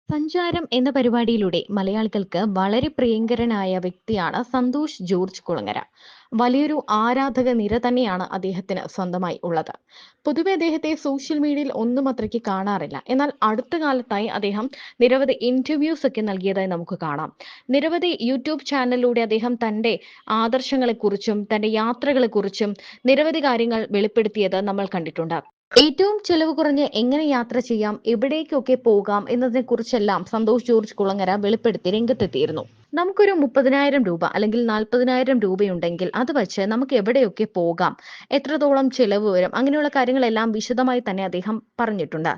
സഞ്ചാരം എന്ന പരിപാടിയിലൂടെ മലയാളികൾക്ക് വളരെ പ്രിയങ്കരനായ വ്യക്തിയാണ് സന്തോഷ് ജോർജ് കുളങ്ങര. വലിയൊരു ആരാധക നിര തന്നെയാണ് അദ്ദേഹത്തിന് സ്വന്തമായി ഉള്ളത്. പൊതുവെ അദ്ദേഹത്തെ സോഷ്യൽ മീഡിയയിൽ ഒന്നും അത്രയ്ക്ക് കാണാറില്ല. എന്നാൽ അടുത്ത കാലത്തായി അദ്ദേഹം നിരവധി ഇന്റർവ്യൂസ് ഒക്കെ നൽകിയതായി നമുക്ക് കാണാം. നിരവധി യൂട്യൂബ് ചാനലിലൂടെ അദ്ദേഹം തന്റെ ആദർശങ്ങളെക്കുറിച്ചും തന്റെ യാത്രകളെക്കുറിച്ചും നിരവധി കാര്യങ്ങൾ വെളിപ്പെടുത്തിയത് നമ്മൾ കണ്ടിട്ടുണ്ട്. ഏറ്റവും ചെലവ് കുറഞ്ഞ് എങ്ങനെ യാത്ര ചെയ്യാം, എവിടേക്കൊക്കെ പോകാം എന്നതിനെക്കുറിച്ചെല്ലാം സന്തോഷ് ജോർജ് കുളങ്ങര വെളിപ്പെടുത്തി രംഗത്തെത്തിയിരുന്നു. നമുക്കൊരു 30,000 രൂപ അല്ലെങ്കിൽ 40,000 രൂപയുണ്ടെങ്കിൽ അത് വച്ച് നമുക്ക് എവിടെയൊക്കെ പോകാം, എത്രത്തോളം ചെലവ് വരും, അങ്ങനെയുള്ള കാര്യങ്ങളെല്ലാം വിശദമായി തന്നെ അദ്ദേഹം പറഞ്ഞിട്ടുണ്ട്.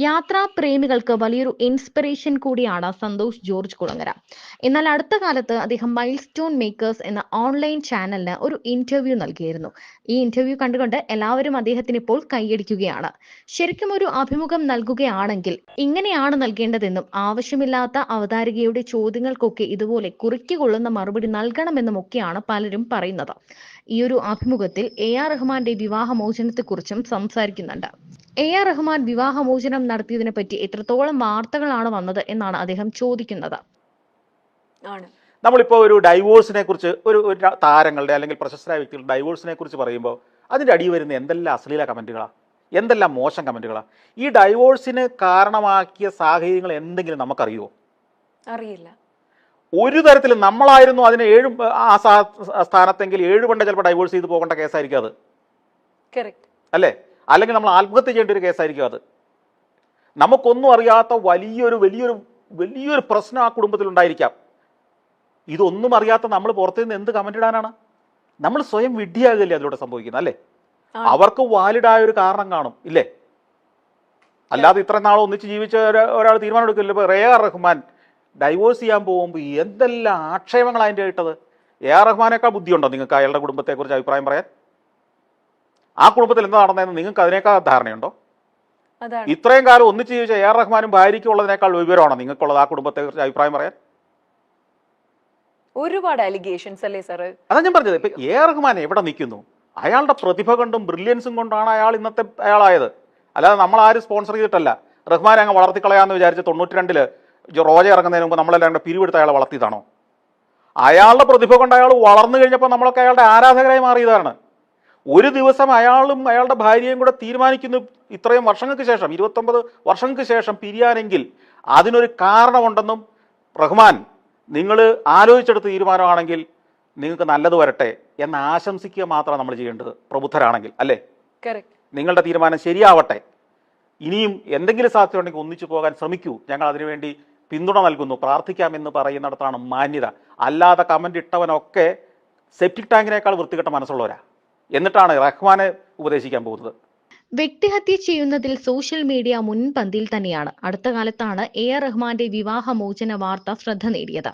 യാത്രാ പ്രേമികൾക്ക് വലിയൊരു ഇൻസ്പിറേഷൻ കൂടിയാണ് സന്തോഷ് ജോർജ് കുളങ്ങര. എന്നാൽ അടുത്ത കാലത്ത് അദ്ദേഹം മൈൽ സ്റ്റോൺ മേക്കേഴ്സ് എന്ന ഓൺലൈൻ ചാനലിന് ഒരു ഇന്റർവ്യൂ നൽകിയിരുന്നു. ഈ ഇന്റർവ്യൂ കണ്ടുകൊണ്ട് എല്ലാവരും അദ്ദേഹത്തിന് ഇപ്പോൾ കൈയടിക്കുകയാണ്. ശരിക്കും ഒരു അഭിമുഖം നൽകുകയാണെങ്കിൽ ഇങ്ങനെയാണ് നൽകേണ്ടതെന്നും ആവശ്യമില്ലാത്ത അവതാരികയുടെ ചോദ്യങ്ങൾക്കൊക്കെ ഇതുപോലെ കുറിക്കുകൊള്ളുന്ന മറുപടി നൽകണമെന്നും ഒക്കെയാണ് പലരും പറയുന്നത്. ഈ ഒരു അഭിമുഖത്തിൽ റഹ്മാന്റെ വിവാഹമോചനത്തെക്കുറിച്ചും സംസാരിക്കുന്നുണ്ട്. റഹ്മാൻ വിവാഹമോചനം നടത്തിയതിനെ പറ്റി എത്രത്തോളം വാർത്തകളാണ് വന്നത് എന്നാണ് അദ്ദേഹം ചോദിക്കുന്നത്. നമ്മളിപ്പോൾ ഒരു ഡൈവോഴ്സിനെ കുറിച്ച് ഒരു താരങ്ങളുടെ അല്ലെങ്കിൽ പ്രശസ്തരായ വ്യക്തികളുടെ ഡൈവോഴ്സിനെ കുറിച്ച് പറയുമ്പോൾ അതിൻ്റെ അടിയിൽ വരുന്ന എന്തെല്ലാം അശ്ലീല കമൻറ്റുകളാണ്, എന്തെല്ലാം മോശം കമൻറ്റുകളാണ്. ഈ ഡൈവോഴ്സിന് കാരണമാക്കിയ സാഹചര്യങ്ങൾ എന്തെങ്കിലും നമുക്കറിയുമോ? അറിയില്ല. ഒരു തരത്തിലും. നമ്മളായിരുന്നു അതിന് സ്ഥാനത്തെങ്കിൽ 7 പണ്ട് ചിലപ്പോൾ ഡൈവോഴ്സ് ചെയ്ത് പോകേണ്ട കേസായിരിക്കും അത്, അല്ലേ? അല്ലെങ്കിൽ നമ്മൾ ആത്മഹത്യ ചെയ്യേണ്ട ഒരു കേസായിരിക്കും അത്. നമുക്കൊന്നും അറിയാത്ത വലിയൊരു പ്രശ്നം ആ കുടുംബത്തിലുണ്ടായിരിക്കാം. ഇതൊന്നും അറിയാത്ത നമ്മൾ പുറത്തു നിന്ന് എന്ത് കമന്റ് ഇടാനാണ്? നമ്മൾ സ്വയം വിഡ്ഢിയാകല്ലേ അതിലൂടെ സംഭവിക്കുന്നത്, അല്ലേ? അവർക്ക് വാലിഡായ ഒരു കാരണം കാണും, ഇല്ലേ? അല്ലാതെ ഇത്ര നാൾ ഒന്നിച്ച് ജീവിച്ച ഒരാൾ തീരുമാനം എടുക്കില്ല. ഇപ്പോൾ റഹ്മാൻ ഡൈവോഴ്സ് ചെയ്യാൻ പോകുമ്പോൾ എന്തെല്ലാം ആക്ഷേപങ്ങൾ അതിൻ്റെ ഇട്ടത്. റഹ്മാനേക്കാൾ ബുദ്ധിയുണ്ടോ നിങ്ങൾക്ക് അയാളുടെ കുടുംബത്തെക്കുറിച്ച് അഭിപ്രായം പറയാൻ? ആ കുടുംബത്തിൽ എന്താ നടന്നതെന്ന് നിങ്ങൾക്ക് അതിനേക്കാൾ ധാരണയുണ്ടോ? ഇത്രയും കാലം ഒന്നിച്ച് ജീവിച്ച റഹ്മാനും ഭാര്യയ്ക്കും ഉള്ളതിനേക്കാൾ വിവരമാണോ നിങ്ങൾക്കുള്ളത് ആ കുടുംബത്തെക്കുറിച്ച് അഭിപ്രായം പറയാൻ? ഒരുപാട് അലിഗേഷൻസ് അല്ലേ സാർ? അതാ ഞാൻ പറഞ്ഞത്. ഇപ്പൊ റഹ്മാൻ എവിടെ നിൽക്കുന്നു? അയാളുടെ പ്രതിഭ കൊണ്ടും ബ്രില്യൻസും കൊണ്ടാണ് അയാൾ ഇന്നത്തെ അയാളായത്. അല്ലാതെ നമ്മൾ ആരും സ്പോൺസർ ചെയ്തിട്ടല്ല. റഹ്മാനെ അങ്ങ് വളർത്തിക്കളയാന്ന് വിചാരിച്ച് 92-ല് റോജ ഇറങ്ങുന്നതിന് മുമ്പ് നമ്മളെല്ലാം കൂടെ പിരിവെടുത്ത് അയാളെ വളർത്തിയതാണോ? അയാളുടെ പ്രതിഭ കൊണ്ട് അയാൾ വളർന്നു കഴിഞ്ഞപ്പോൾ നമ്മളൊക്കെ അയാളുടെ ആരാധകരായി മാറിയതാണ്. ഒരു ദിവസം അയാളും അയാളുടെ ഭാര്യയും കൂടെ തീരുമാനിക്കുന്നു ഇത്രയും വർഷങ്ങൾക്ക് ശേഷം, 29 വർഷങ്ങൾക്ക് ശേഷം പിരിയാനെങ്കിൽ അതിനൊരു കാരണമുണ്ടെന്നും റഹ്മാൻ നിങ്ങൾ ആലോചിച്ചെടുത്ത തീരുമാനമാണെങ്കിൽ നിങ്ങൾക്ക് നല്ലത് വരട്ടെ എന്ന് ആശംസിക്കുക മാത്രമാണ് നമ്മൾ ചെയ്യേണ്ടത്, പ്രബുദ്ധരാണെങ്കിൽ, അല്ലേ? നിങ്ങളുടെ തീരുമാനം ശരിയാവട്ടെ, ഇനിയും എന്തെങ്കിലും സാധ്യതയുണ്ടെങ്കിൽ ഒന്നിച്ചു പോകാൻ ശ്രമിക്കൂ, ഞങ്ങൾ അതിനുവേണ്ടി പിന്തുണ നൽകുന്നു, പ്രാർത്ഥിക്കാമെന്ന് പറയുന്നിടത്താണ് മാന്യത. അല്ലാതെ കമന്റ് ഇട്ടവനൊക്കെ സെപ്റ്റിക് ടാങ്കിനേക്കാൾ വൃത്തികെട്ട മനസ്സുള്ളവരാ. എന്നിട്ടാണ് റഹ്മാനെ ഉപദേശിക്കാൻ പോകുന്നത്. വ്യക്തിഹത്യ ചെയ്യുന്നതിൽ സോഷ്യൽ മീഡിയ മുൻപന്തിയിൽ തന്നെയാണ്. അടുത്ത കാലത്താണ് റഹ്മാന്റെ വിവാഹമോചന വാർത്ത ശ്രദ്ധ നേടിയത്.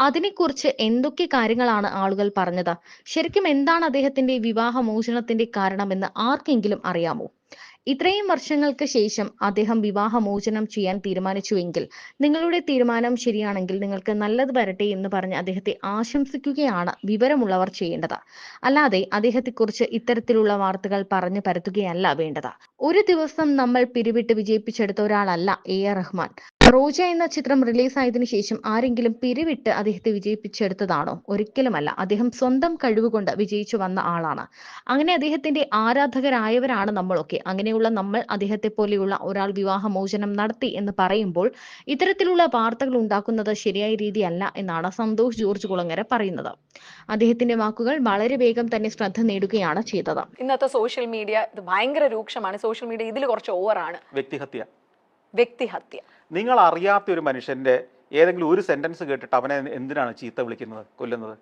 അതിനെക്കുറിച്ച് എന്തൊക്കെ കാര്യങ്ങളാണ് ആളുകൾ പറഞ്ഞത്? ശരിക്കും എന്താണ് അദ്ദേഹത്തിന്റെ വിവാഹമോചനത്തിന്റെ കാരണമെന്ന് ആർക്കെങ്കിലും അറിയാമോ? ഇത്രയും വർഷങ്ങൾക്ക് ശേഷം അദ്ദേഹം വിവാഹമോചനം ചെയ്യാൻ തീരുമാനിച്ചുവെങ്കിൽ നിങ്ങളുടെ തീരുമാനം ശരിയാണെങ്കിൽ നിങ്ങൾക്ക് നല്ലത് വരട്ടെ എന്ന് പറഞ്ഞ് അദ്ദേഹത്തെ ആശംസിക്കുകയാണ് വിവരമുള്ളവർ ചെയ്യേണ്ടത്. അല്ലാതെ അദ്ദേഹത്തെക്കുറിച്ച് ഇത്തരത്തിലുള്ള വാർത്തകൾ പറഞ്ഞു പരത്തുകയല്ല വേണ്ടത്. ഒരു ദിവസം നമ്മൾ പിരിവിട്ട് വിജയിപ്പിച്ചെടുത്ത ഒരാളല്ല റഹ്മാൻ. റോജ എന്ന ചിത്രം റിലീസായതിനു ശേഷം ആരെങ്കിലും പിരിവിട്ട് അദ്ദേഹത്തെ വിജയിപ്പിച്ചെടുത്തതാണോ? ഒരിക്കലുമല്ല. അദ്ദേഹം സ്വന്തം കഴിവുകൊണ്ട് വിജയിച്ചു വന്ന ആളാണ്. അങ്ങനെ അദ്ദേഹത്തിന്റെ ആരാധകരായവരാണ് നമ്മളൊക്കെ. അങ്ങനെയുള്ള നമ്മൾ അദ്ദേഹത്തെ പോലെയുള്ള ഒരാൾ വിവാഹമോചനം നടത്തി എന്ന് പറയുമ്പോൾ ഇത്തരത്തിലുള്ള വാർത്തകൾ ഉണ്ടാക്കുന്നത് ശരിയായ രീതിയല്ല എന്നാണ് സന്തോഷ് ജോർജ് കുളങ്ങര പറയുന്നത്. അദ്ദേഹത്തിന്റെ വാക്കുകൾ വളരെ വേഗം തന്നെ ശ്രദ്ധ നേടുകയാണ് ചെയ്തത്. ഇന്നത്തെ സോഷ്യൽ മീഡിയ ഇത് ഭയങ്കര രൂക്ഷമാണ്. സോഷ്യൽ മീഡിയ ഇതിൽ കുറച്ച് ഓവറാണ്. വ്യക്തിഹത്യ. നിങ്ങൾ അറിയാത്ത ഒരു മനുഷ്യന്റെ ഏതെങ്കിലും ഒരു സെന്റൻസ് കേട്ടിട്ട് അവനെ എന്തിനാണ് ചീത്ത വിളിക്കുന്നത്, കൊല്ലുന്നത്?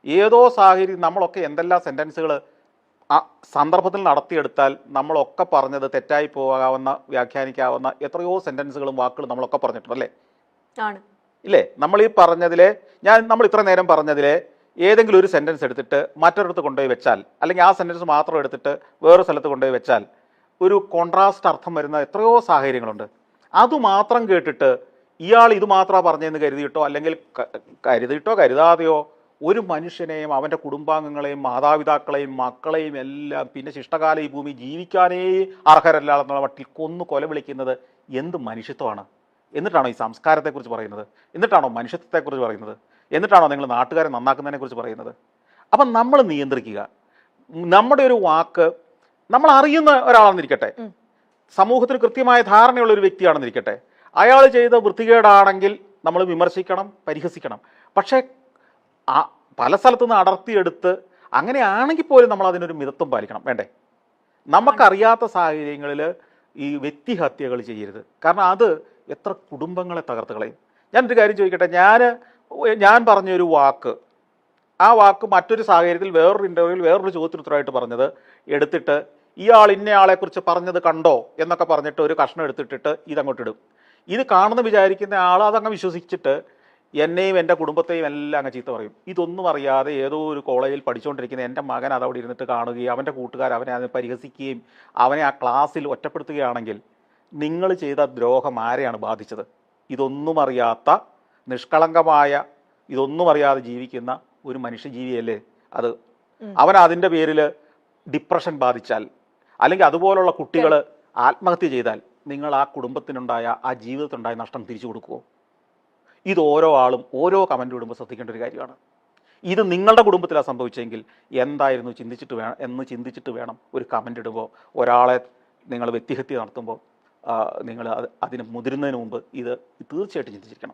ഏതോ സാഹചര്യം നമ്മളൊക്കെ എന്തെല്ലാം സെന്റൻസുകൾ ആ സന്ദർഭത്തിൽ നടത്തിയെടുത്താൽ നമ്മളൊക്കെ പറഞ്ഞത് തെറ്റായി പോകാവുന്ന, വ്യാഖ്യാനിക്കാവുന്ന എത്രയോ സെന്റൻസുകളും വാക്കുകളും നമ്മളൊക്കെ പറഞ്ഞിട്ടുണ്ടല്ലേ? ഇല്ലേ? നമ്മൾ ഈ പറഞ്ഞതിലെ നമ്മൾ ഇത്ര നേരം പറഞ്ഞതിലെ ഏതെങ്കിലും ഒരു സെന്റൻസ് എടുത്തിട്ട് മറ്റൊരിടത്ത് കൊണ്ടുപോയി വെച്ചാൽ, അല്ലെങ്കിൽ ആ സെന്റൻസ് മാത്രം എടുത്തിട്ട് വേറൊരു സ്ഥലത്ത് കൊണ്ടുപോയി വെച്ചാൽ ഒരു കോൺട്രാസ്റ്റ് അർത്ഥം വരുന്ന എത്രയോ സാഹചര്യങ്ങളുണ്ട്. അതുമാത്രം കേട്ടിട്ട് ഇയാൾ ഇത് മാത്രമാണ് പറഞ്ഞതെന്ന് കരുതിയിട്ടോ അല്ലെങ്കിൽ കരുതാതെയോ ഒരു മനുഷ്യനെയും അവൻ്റെ കുടുംബാംഗങ്ങളെയും മാതാപിതാക്കളെയും മക്കളെയും എല്ലാം പിന്നെ ശിഷ്ടകാല ഈ ഭൂമി ജീവിക്കാനേ അർഹരല്ല എന്നുള്ള മട്ടിൽ കൊല വിളിക്കുന്നത് എന്ത് മനുഷ്യത്വമാണ്? എന്നിട്ടാണോ ഈ സംസ്കാരത്തെക്കുറിച്ച് പറയുന്നത്? എന്നിട്ടാണോ മനുഷ്യത്വത്തെക്കുറിച്ച് പറയുന്നത്? എന്നിട്ടാണോ നിങ്ങൾ നാട്ടുകാരെ നന്നാക്കുന്നതിനെക്കുറിച്ച് പറയുന്നത്? അപ്പം നമ്മൾ നിയന്ത്രിക്കുക. നമ്മുടെ ഒരു വാക്ക് നമ്മൾ അറിയുന്ന ഒരാളാണെന്നിരിക്കട്ടെ, സമൂഹത്തിന് കൃത്യമായ ധാരണയുള്ള ഒരു വ്യക്തിയാണെന്നിരിക്കട്ടെ, അയാൾ ചെയ്ത വൃത്തികേടാണെങ്കിൽ നമ്മൾ വിമർശിക്കണം, പരിഹസിക്കണം. പക്ഷേ പല സ്ഥലത്തുനിന്ന് അടർത്തിയെടുത്ത് അങ്ങനെയാണെങ്കിൽ പോലും നമ്മൾ അതിനൊരു മിതത്വം പാലിക്കണം, വേണ്ടേ? നമുക്കറിയാത്ത സാഹചര്യങ്ങളിൽ ഈ വ്യക്തിഹത്യകൾ ചെയ്യരുത്. കാരണം അത് എത്ര കുടുംബങ്ങളെ തകർത്ത് കളയും. ഞാനൊരു കാര്യം ചോദിക്കട്ടെ, ഞാൻ പറഞ്ഞൊരു വാക്ക്, ആ വാക്ക് മറ്റൊരു സാഹചര്യത്തിൽ വേറൊരു ഇൻ്റർവ്യൂവിൽ വേറൊരു ചോദ്യത്തിനുത്തരമായിട്ട് പറഞ്ഞത് എടുത്തിട്ട് ഇയാൾ ഇന്നയാളെക്കുറിച്ച് പറഞ്ഞത് കണ്ടോ എന്നൊക്കെ പറഞ്ഞിട്ട് ഒരു കഷ്ണം എടുത്തിട്ടിട്ട് ഇതങ്ങോട്ടിടും. ഇത് കാണുന്ന വിചാരിക്കുന്ന ആൾ അതങ്ങ് വിശ്വസിച്ചിട്ട് എന്നെയും എൻ്റെ കുടുംബത്തെയും എല്ലാം അങ്ങ് ചീത്ത പറയും. ഇതൊന്നും അറിയാതെ ഏതോ ഒരു കോളേജിൽ പഠിച്ചുകൊണ്ടിരിക്കുന്ന എൻ്റെ മകൻ അതവിടെ ഇരുന്നിട്ട് കാണുകയും അവൻ്റെ കൂട്ടുകാർ അവനെ അതിനെ പരിഹസിക്കുകയും അവനെ ആ ക്ലാസ്സിൽ ഒറ്റപ്പെടുത്തുകയാണെങ്കിൽ നിങ്ങൾ ചെയ്ത ദ്രോഹം ആരെയാണ് ബാധിച്ചത്? ഇതൊന്നും അറിയാത്ത, നിഷ്കളങ്കമായ, ഇതൊന്നും അറിയാതെ ജീവിക്കുന്ന ഒരു മനുഷ്യജീവിയല്ലേ അത്. അവൻ അതിൻ്റെ പേരിൽ ഡിപ്രഷൻ ബാധിച്ചാൽ, അല്ലെങ്കിൽ അതുപോലുള്ള കുട്ടികൾ ആത്മഹത്യ ചെയ്താൽ നിങ്ങൾ ആ കുടുംബത്തിനുണ്ടായ, ആ ജീവിതത്തിനുണ്ടായ നഷ്ടം തിരിച്ചു കൊടുക്കുമോ? ഇത് ഓരോ ആളും ഓരോ കമൻ്റ് ഇടുമ്പോൾ ശ്രദ്ധിക്കേണ്ട ഒരു കാര്യമാണ്. ഇത് നിങ്ങളുടെ കുടുംബത്തിലാണ് സംഭവിച്ചെങ്കിൽ എന്തായിരുന്നു ചിന്തിച്ചിട്ട് വേണം ഒരു കമൻ്റ് ഇടുമ്പോൾ, ഒരാളെ നിങ്ങൾ വ്യക്തിഹത്യ നടത്തുമ്പോൾ നിങ്ങൾ അതിന് മുതിരുന്നതിന് മുമ്പ് ഇത് തീർച്ചയായിട്ടും ചിന്തിച്ചിരിക്കണം.